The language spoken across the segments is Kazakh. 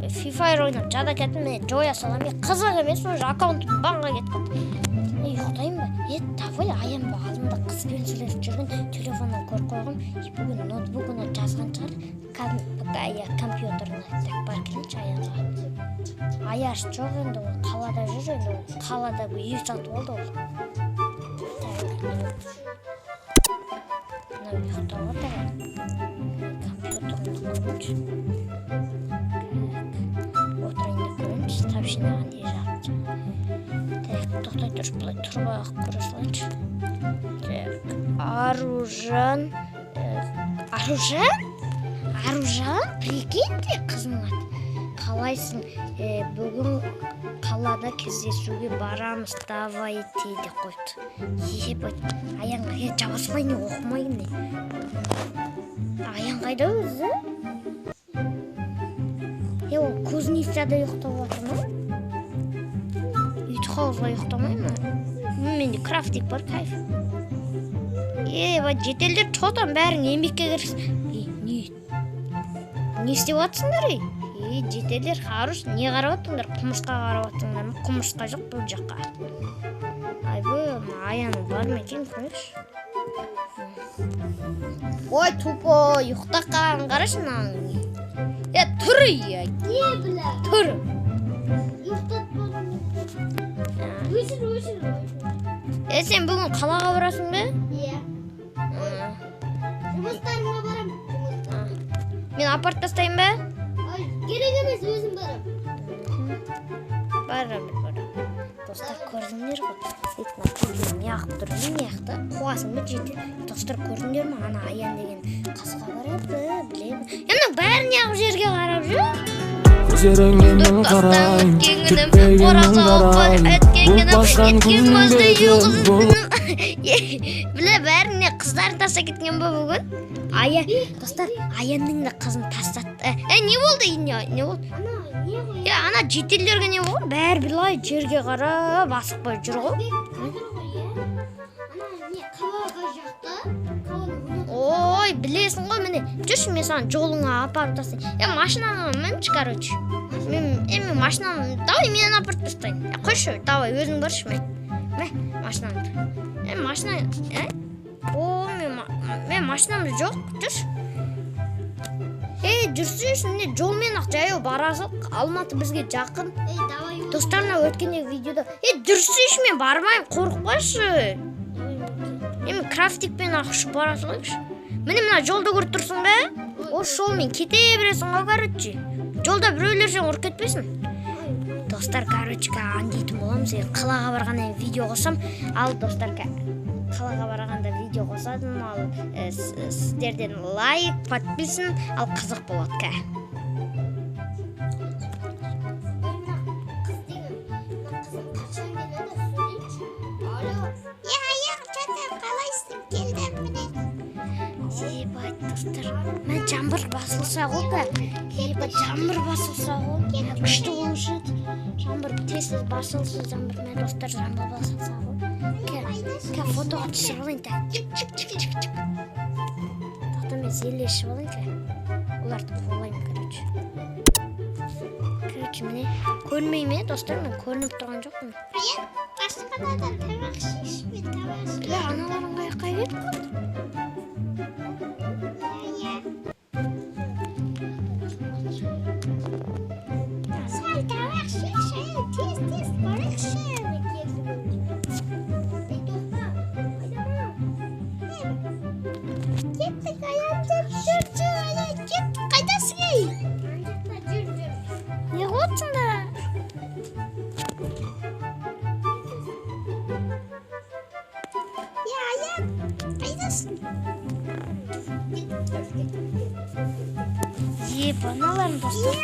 FIFA ойнап жада кеттім, мен жоя салам, мен қызық емес, уже аккаунтым банға кетіп қалды. Ұйықтайын ба? Давай аянба, алдымда қызбен сөйлесіп жүрген телефоннан көріп қойғым. Бүгін ноутбугына жазған шығар, компьютеріне так бар келінші аянға. Аяш жоқ енді, ол қалада жүр енді, ол қалада үй сатып алды ол. Мына ұйықтап отыр, компьютеріне көрінші. Отырайын деп көрінші, тапшинаған ей жағып. Тоқтай тұрып, бұлай тұрып ақ көре салайыншы. Аружан? Прикинь де қызың аты. Қалайсың? Бүгін қалада кездесуге барамыз, давай дейді қойды. Ебать, аян жабаспай не оқымайын де. Аян қайда өзі? Ол Кузнецада ұйықтап отыр ма? Үйті қауызға ұйықтамай ма? Менде крафтик бар, кайф. Жетелдер чотан бәрің еңбекке кірсін. Не істеп атсыңдар? Жетелдер қарыш, не қарап атыңдар? Құмырсқа қарап атыңдар ма? Құмырсқа жоқ бұл жаққа. Аяның бар ма екен, көреш? Ой, тупо, ұйықта қалған қарашын аңын. Тұр, тұр. Сен бүгін қалаға барасың бе? Иә. Жұмыстарыма барам. Мен апарт тастайын бе? Керек емес, өзім барам. Барам. Достар, көрдіңдер ғой. Сөйтіп не ағып тұр, не аяқты? Қуасың ба жеті? Достар, көрдіңдер ма? Ана аян деген қызға барады, білемін. Енді бәріне ақ жерге қарап жүр. Көздеріңнен қарайын, кетпегенің қарайын. Бұл басқан күнде бұл. Біле бәріне қыздарын таста кеткен ба бүгін? Достар, аянның да қызын тастатты. Не болды? Не болды? Ана жетелдерге не болды? Бәрі білай жерге қарап асықпай жүр ғой. Ой, білесің ғой, міне, жүрші мен саған жолыңа апарып тастайын. Машинаны мінші, короче. Мен машинаны, давай мен апарып тастайын. Қойшы, давай, өзің баршы мен. Машинаны. Мен машинамыз жоқ, жүрші. Жүрсейші, міне жолмен ақ жаяу барасық, Алматы бізге жақын. Достарына өткенде видеода. Жүрсейші, мен бармайым, қорықпашы. Мен крафтикпен ақшы бара салайықшы. Міне мына жолда көріп тұрсың бе? Осы жолмен кете бересің ғой, короче. Жолда біреулер сен ұрып кетпесін. Достар, короче, андейтін боламыз. Қалаға барғанда видео қосам. Ал достар, қалаға барғанда видео қосадым. Ал сіздерден лайк, подписын, ал қызық болады. Мен жаңбыр басылса ғой, жаңбыр басылса ғой, күшті болушы еді. Жаңбыр тез басылса жаңбыр, мен достар жаңбыр басылса ғой. Фотоға түсіріп алайын, чик-чик-чик-чик. Тоқта мен зелешіп алайын, оларды қолайын, короче, міне, көрмей ме, достар, мен көрініп тұрған жоқпын. Басқанадан тамақ шеш, мен тамақ шеш. Біле, аналарың қайыққа кетті? Аналар достар.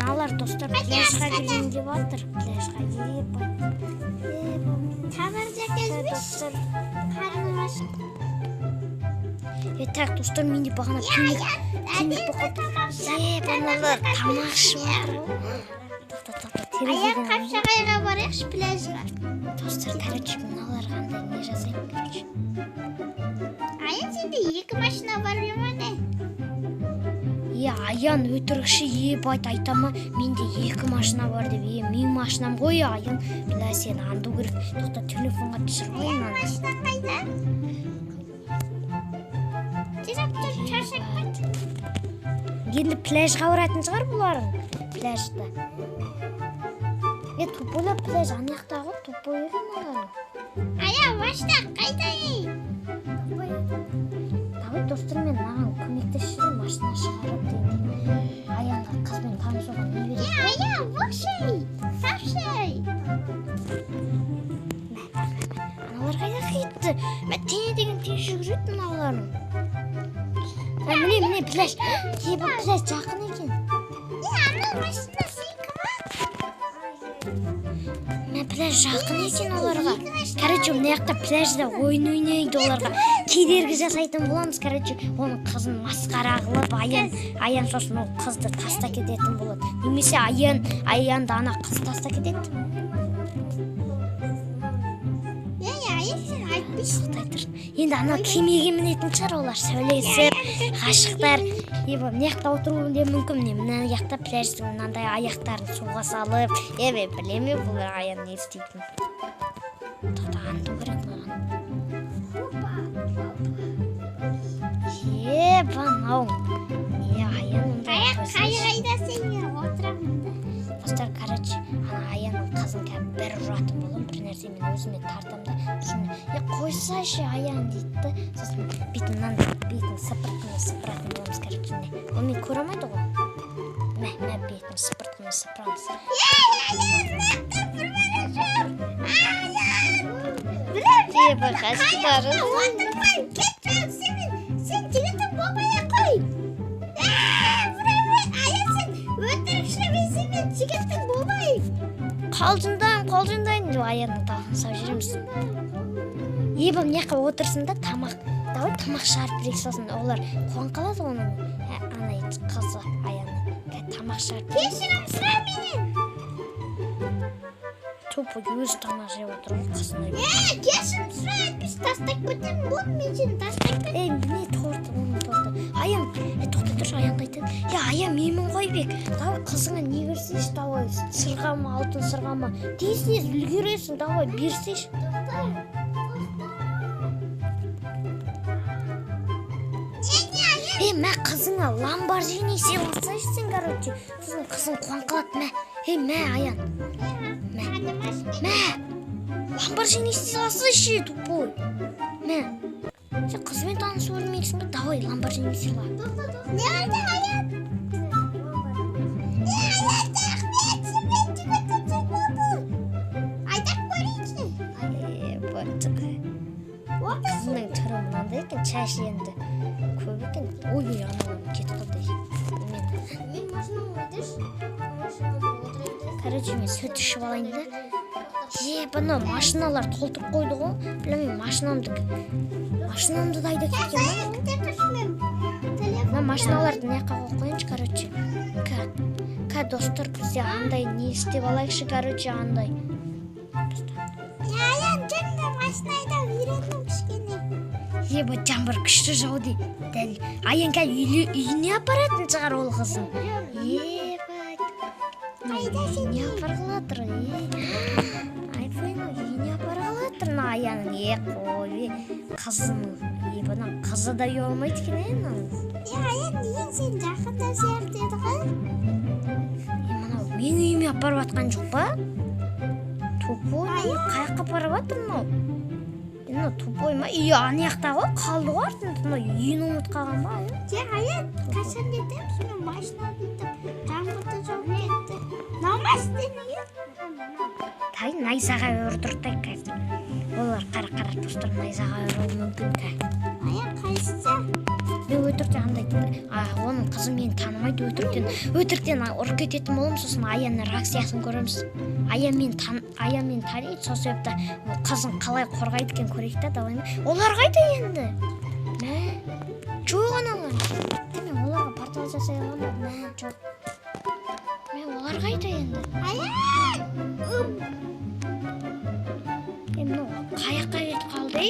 Аналар достар, пляжға келген деп атыр. Пляжға Табарда кезбеш. Қарным ашық. Так, достар, менде бағана пинник боқып. Аналар тамақ ішіп атыр. Аяқ қапшағайға барайықшы пляжға. Достар, короче, мыналар қандай не жазайын, короче. Аян, сенде екі машина бар ма не? Аян өтірікші ебайт айтама, менде 2 машина бар деп, менің машинам ғой Аян. Бля, сен анду керек. Тоқта телефонға түсір қойын аны. Машина қайда? Жүріп тұр, шаршап. Енді пляжға баратын шығар бұларын. Пляжда. Тупойлар пляж анаяқта ғой, тупой екен оларын. Машина қайда? Давай достармен маған көмектесші, машина шығарып дейді. Аянға қызбен танысуға не береді? Вошей, тапшай. Аналар қайда кетті? Мен тене деген тез жүгіреді мыналарын. Міне пляж. Бұл пляж жақын екен. Машина сенікі ма? Мен пляж жақын екен оларға. Короче, мына жақта пляжда ойын ойнайды оларға. Кедергі жасайтын боламыз, короче, оның қызын масқара қылып, аян сосын ол қызды таста кететін болады. Немесе аянды ана қыз таста кетеді. Сен айтпайсың. Енді ана кемеге мінетін шығар олар, сөйлесіп, ғашықтар. Мына жақта отыруы де мүмкін. Мына жақта пляждың мынандай аяқтарын суға салып, білеме бұл аян не істейтін. Тоқта анду керек маған. Банау. Аян Қайда сен отырамын да. Достар, короче, Аянның қызын кәп бір ұратын болым, бір нәрсе мен өзіме тартам да. Қойсайшы Аян дейді. Сосын бетімнен сыпыратын боламыз, короче. Ол мен көремайды ғой. Мә бетін сыпыртқымыз сыпырамыз. Сен жігітім болмай қой. Жігіттің болмай. Қалжындайын деп Аянның тағын сау жүреміз. Мына жаққа отырсын да тамақ. Давай тамақ шығарып берейік, сосын олар қуан қалады оның ана қызы Аянның. Тамақ шығарып берейік. Кешірім сұра менен. Тупо өзі тамақ жеп отыр ғой қызына. Кешірім сұра, әйтпесе тастап кетемін болды, мен сені тастап кетемін. Міне торты. Аян, тоқта тұршы, Аянға айтады. Аян, менмін ғой бек. Давай қызыңа не берсейші, давай сырғама, алтын сырғама. Тез үлгересің, давай берсейші. Мә қызыңа ламборджини сыйласайшы сен, короче. Сосын қызың қуан қалады, мә Аян. Мә ламборджини сыйласайшы, тупой. Мә. Сен қызбен танысып өрмейсің бе? Давай ламборджини сыйла. Не oldu Hayat? Aydak көрейінші. Қызының түрі мынандай екен, шаш енді көп екен. Ой, анауын кетіп қалды. Мен машинамı өтіш. Короче, мен сөт ішіп алайын да. Бұны машиналар толтырып қойды ғой. Білмеймін, машинамды да айдап кеткен ба? Машиналарды не жаққа қойыншы, короче. Достар, бізде андай не істеп алайықшы, короче, андай. Аян, жаңда машинайда үйрендім кішкене. Жаңбыр күшті жауды. Аян кәл үйіне апаратын шығар ол қызын. Үйіне апарғалатыр. Үйіне апарғалатыр. Аянның қой қызының. Бұның қызы да үй олмайды екен. Аян, дейін сен жақында сияқты еді ғой? Мен үйіме апарып атқан жоқ па? Тупой, қаяққа апарып атыр мынау? Тупой ма? Үйі анаяқта ғой, қалды ғой артында. Үйін ұмыт қалған ба? Аян, қашан кетеміз? Мен машина кетіп, жаңбырды жауып кетті. Намаз денеге? Найзаға өрдірді қазір. Олар қара достар найзаға өрі мүмкін. Аян, қайсысы? Мен өтіріктен андайды. Оның қызы мені танымайды өтіріктен ұрып кететін болым, сосын Аянның реакциясын көреміз. Аян мен таниды, сол себепті қызын қалай қорғайды екен көрейік та, давай ма? Олар қайда енді? Жоқ аналар. Деме, оларға портал жасай аламын ба? Жоқ. Олар қайда енді? Аян! Мынау қаяққа кетіп қалды?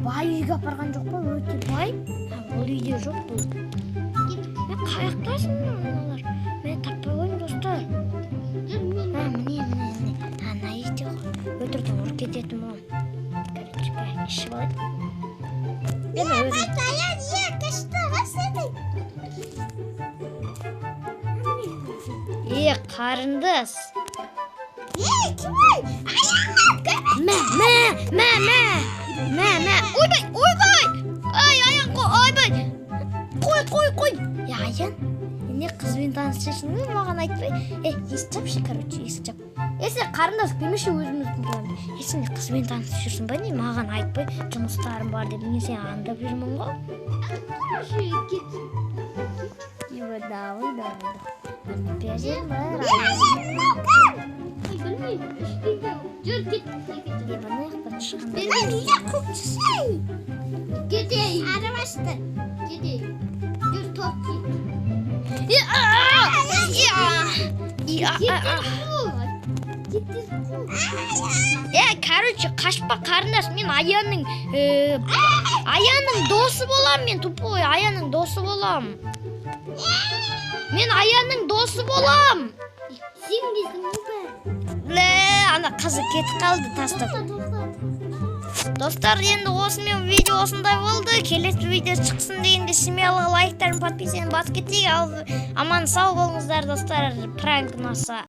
Бай үйге апарған жоқ па? Өте бай. Ол үйде жоқ бұл. Барбасын мыналар. Мен таппай қойдым достар. Міне. Ана ите ғой. Өтірден ұрып кететін болам. Короче, ішіп алайын. Қарындас. Мә. Ойбай. Ай, аян ойбай. Қой. Аян, не қызбен танысышың ба? Маған айтпай. Есік жапшы, короче, есік жап. Сен қарындас демеші өзіміздің туралы. Сен қызбен танысып жүрсің ба не? Маған айтпай, жұмыстарым бар деп мен сені аңдап жүрмін ғой. Давай. Короче, қашпа қарындас, мен Аянның досы болам, мен тупой Аянның досы болам. Мен Аянның досы болам. Сен кездің бе? Ана қызы кетіп қалды тастап. Достар, енді осымен видео осындай болды. Келесі видео шықсын дегенде смело лайктарын, подписаны басып кетейік. Аман сау болыңыздар достар. Пранк ұнаса.